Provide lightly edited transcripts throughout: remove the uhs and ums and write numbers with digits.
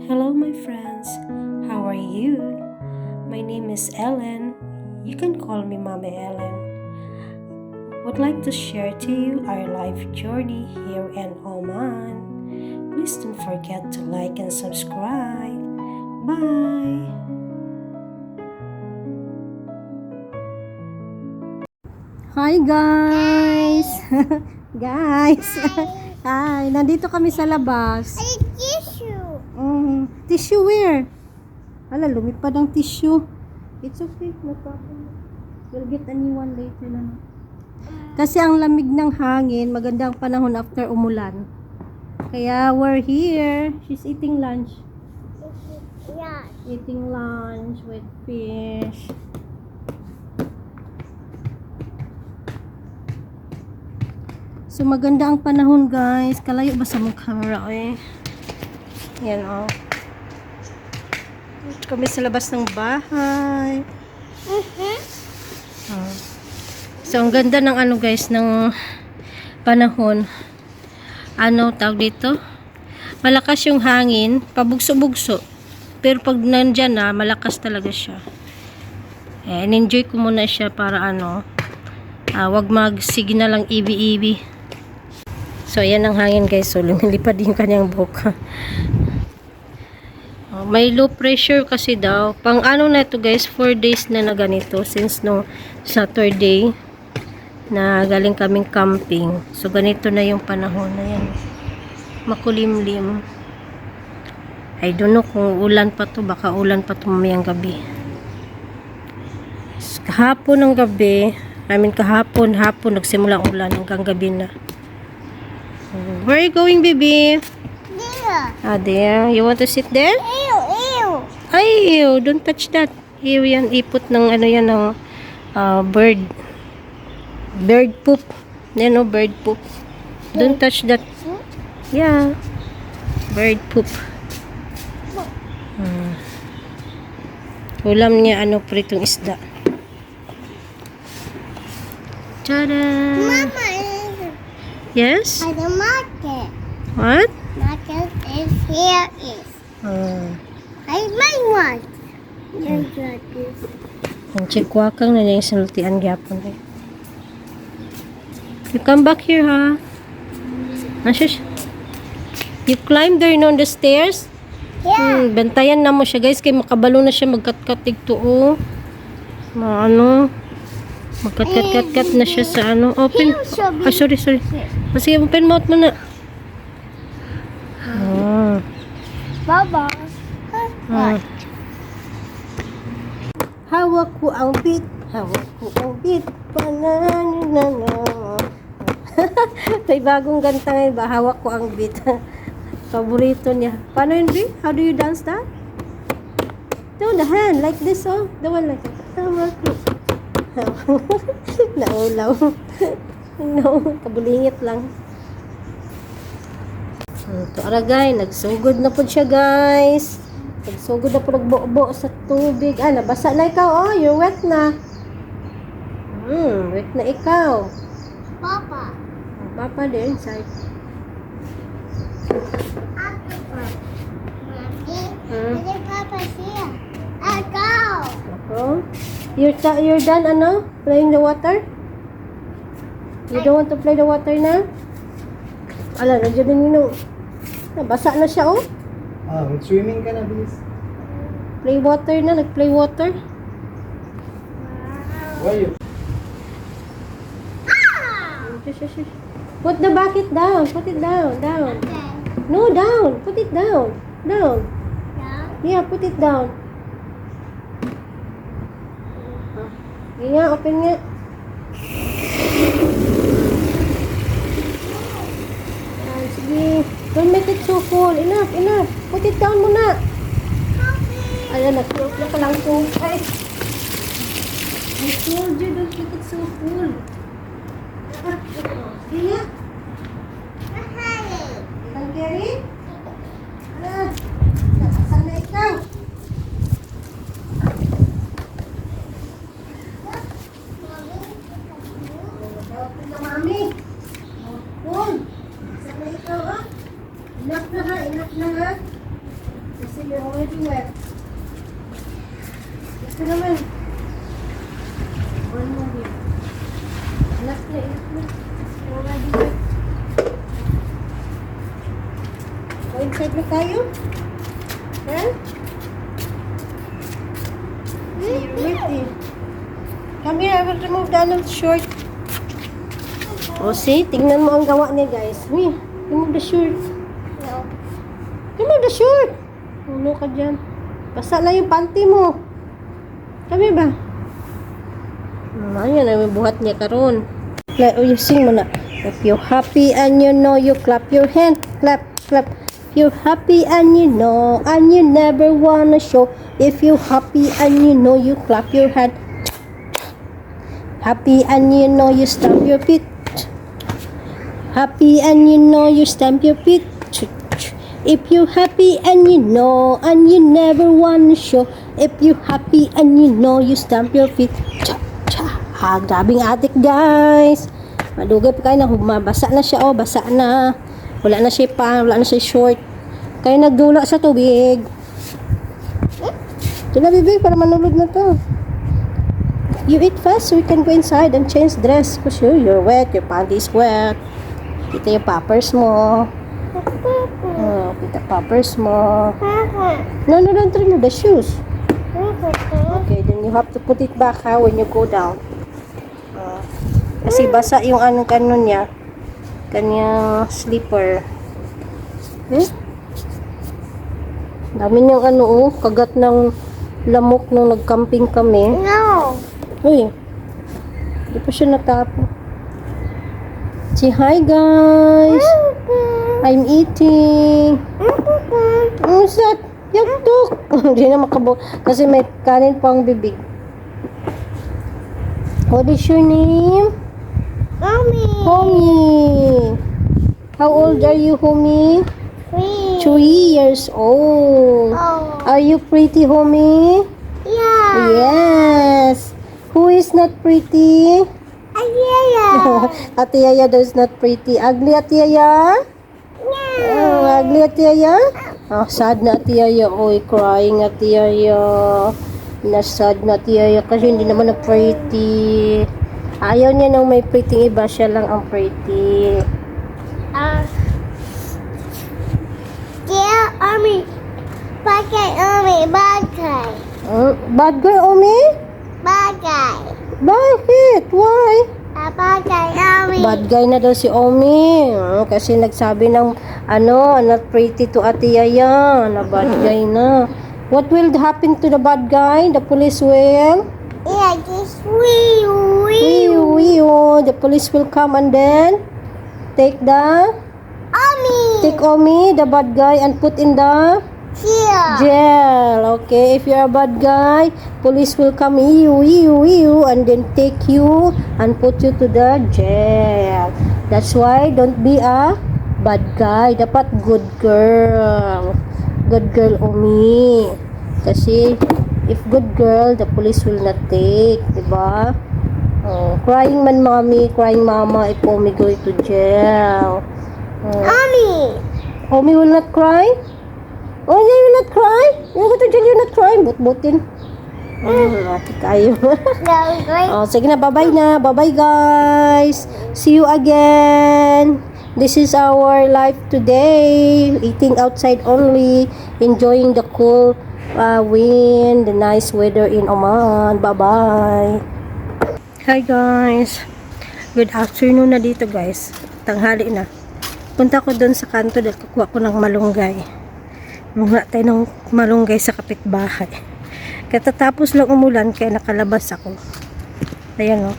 Hello, my friends. How are you? My name is Ellen. You can call me Mama Ellen. Would like to share to you our life journey here in Oman. Please don't forget to like and subscribe. Bye. Hi guys! Guys! Hi! Nandito kami sa labas. Tissue. Tissue where? Hala, lumipad ang tissue. It's okay. No problem. We'll get a new one later na. Kasi ang lamig ng hangin, magandang panahon after umulan. Kaya we're here. She's eating lunch. Yeah. Eating lunch with fish. So maganda ang panahon guys. Kalayo ba sa mong camera eh? Yan oh. Kami sa labas ng bahay. Oh. So ang ganda ng ano guys ng panahon. Ano tawag dito? Malakas yung hangin, pabugso-bugso. Pero pag nandyan na, malakas talaga siya. And enjoy ko muna siya para ano, wag mag-signal lang ibi-ibi. So, ayan ang hangin guys. So, lumilipad yung kanyang buhok. May low pressure kasi daw. Pang ano na ito guys, 4 days na ganito. Since no Saturday na galing kaming camping. So, ganito na yung panahon. Ayan. Makulimlim. I don't know kung ulan pa to. Baka ulan pa to mamayang gabi. Kahapon ng gabi, kahapon nagsimula ang ulan hanggang gabi na. Where are you going, baby? There. There. You want to sit there? Ew. Ay, ew. Don't touch that. Ew, yan. Ipot ng ano yan ng bird. Bird poop. Yan o, bird poop. Don't touch that. Yeah. Bird poop. Ulam niya, pritong isda. Tada! Mama is Yes? at the market. What? Market is here is. I might want. Just like this. Ang chikwakang na niya yung salutian gyapon eh. You come back here, ha? Ashush. You climb there on the stairs? Yeah. Bantayan na mo siya, guys. Kaya makabalo na siya magkat-katig to, magkat-kat-kat na siya sa Open. Ah, sorry. Sige, open mouth mo na. Baba. Hawak ko ang beat. Pananana. May bagong ganta ngayon ba? Hawak ko ang beat. Paborito niya. Paano yun, Bri? How do you dance that? No, the hand. Like this, oh. The one like that. Hawak ko. Naulaw. No, kabulingit lang. Ito, aragay. Nagsugod na po siya, guys. Nagsugod na po nagbo-bo sa tubig. Nabasa na ikaw, oh. You're wet na. Wet na ikaw. Papa. Papa there inside. Papa's here. I go. Ako. You're done, playing the water? You don't want to play the water na? Nandiyan din yun, Nabasa na siya, oh. Swimming ka na, bilis. Play water na, nag-play water. Why you? Shush. Put the bucket down. Put it down. No, down. Put it down. Down. Yeah, put it down. Open nga. Sige. Don't make it so full. Enough. Put it down muna. Ayan, nag-float na ka lang po. Ay. I told you, don't make it so full. Sige nga. Ikang carry? Nakasan na ikaw. Mami. Full. Nakasan na ikaw, Enough na ha. Kasi you're already wet. Gusto naman. One more here. Enough na. You're already wet. Go inside na tayo? Ha? See, you're wet eh. Come here, I will remove the short. Oh, see? Tingnan mo ang gawa niya, guys. Uy, remove the short. No. Remove the short. Ulo ka dyan. Basa na yung panty mo. Kami ba? Ayan, ay buhat niya karon. You sing mo na. If you're happy and you know, you clap your hand. Clap, clap. If you're happy and you know, and you never wanna show. If you're happy and you know, you clap your hand. Happy and you know, you stamp your feet. Happy and you know, you stamp your feet. If you're happy and you know, and you never wanna show. If you're happy and you know, you stamp your feet. Ah, grabing adik, guys. Madugay pa kayo na basa na siya, oh, basa na. Wala na siya pa, wala na siya short. Kaya nagdula sa tubig. Ito na, bibig, para manulog na to. You eat fast so you can go inside and change dress. Because you're wet, your panties wet. Kita yung poppers mo. Oh, kita poppers mo. No, don't remove the shoes. Okay, then you have to put it back ha, when you go down. Kasi basa yung ano niya. Kanyang slipper. Dami niyang ano, kagat ng lamok nung nag-camping kami. No. Uy, di pa siya natapo. Say hi, guys. I'm eating. What's that? Yagtok. Hindi na makabo. Kasi may kanin pang bibig. What is your name? Mommy. Homie. How old are you, Homie? 3. 3 years old. Oh. Are you pretty, Homie? Yeah. Yes. Who is not pretty? Yeah. Ate Yaya is not pretty. Ugly Ate Yaya? Oh, ugly Ate Yaya? Oh, sad na Ate Yaya. Oy, crying Ate Yaya. Nasad na Ate Yaya kasi hindi naman na pretty. Ayaw niya nang may pretty iba. Siya lang ang pretty. Yeah, Mommy. Bagay, Mommy. Bagay. Bad girl, Omi? Bagay. Bakit? Why? Bagay, Mommy. Bad guy na daw si Omi. Kasi nagsabi ng not pretty to Ate Yaya. Na bad guy na. What will happen to the bad guy? The police will? Yeah, just wee. The police will come and then take Omi, the bad guy, and put in the Here. jail. Okay, if you're a bad guy, police will come and then take you and put you to the jail. That's why don't be a bad guy. Dapat good girl. Good girl, Omi. Kasi if good girl, the police will not take, diba? Oh, crying man mommy, crying mama if Omi go to jail. Mommy. Omi will not cry? Oh, you will not cry? You go to jail, you're not crying. But-butin. Ate kayo. No, great. Oh, sige na, bye-bye na. Bye-bye, guys. See you again. This is our life today. Eating outside only. Enjoying the cool wind, the nice weather in Oman. Bye-bye. Hi, guys. Good afternoon na dito, guys. Tanghali na. Punta ko doon sa kanto dahil kukuha ko ng malunggay. Muna tayo ng malunggay sa kapitbahay. Katatapos lang umulan kaya nakalabas ako. Ayan, o.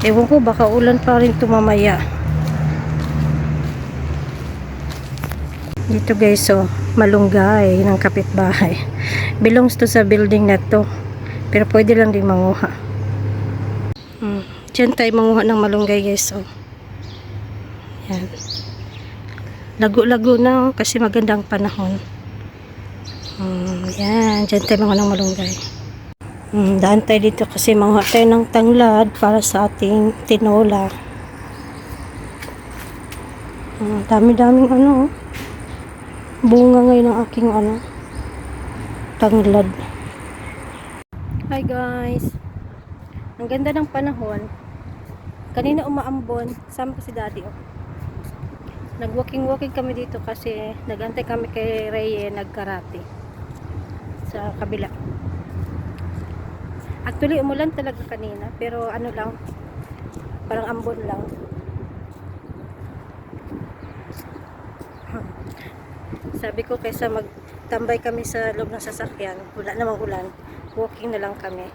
Ewan ko, baka ulan pa rin tumamaya. Dito guys, o. Malunggay ng kapitbahay. Belongs to sa building na to. Pero pwede lang din manguha. Diyan tayo manguha ng malunggay guys, o. Yan. Lago-lago na kasi magandang panahon. Yan, dyan tayo mga ng malunggay. Daan tayo dito kasi manguha tayo ng tanglad para sa ating tinola. Dami-daming bunga ngayon ng aking tanglad. Hi guys, ang ganda ng panahon. Kanina umaambon, sama ko si daddy nag-walking kami dito kasi nagantay kami kay Reye nagkarate sa kabila. Actually umulan talaga kanina pero ano lang, parang ambon lang. Sabi ko kaysa magtambay kami sa loob ng sasakyan, wala namang ulan, walking na lang kami.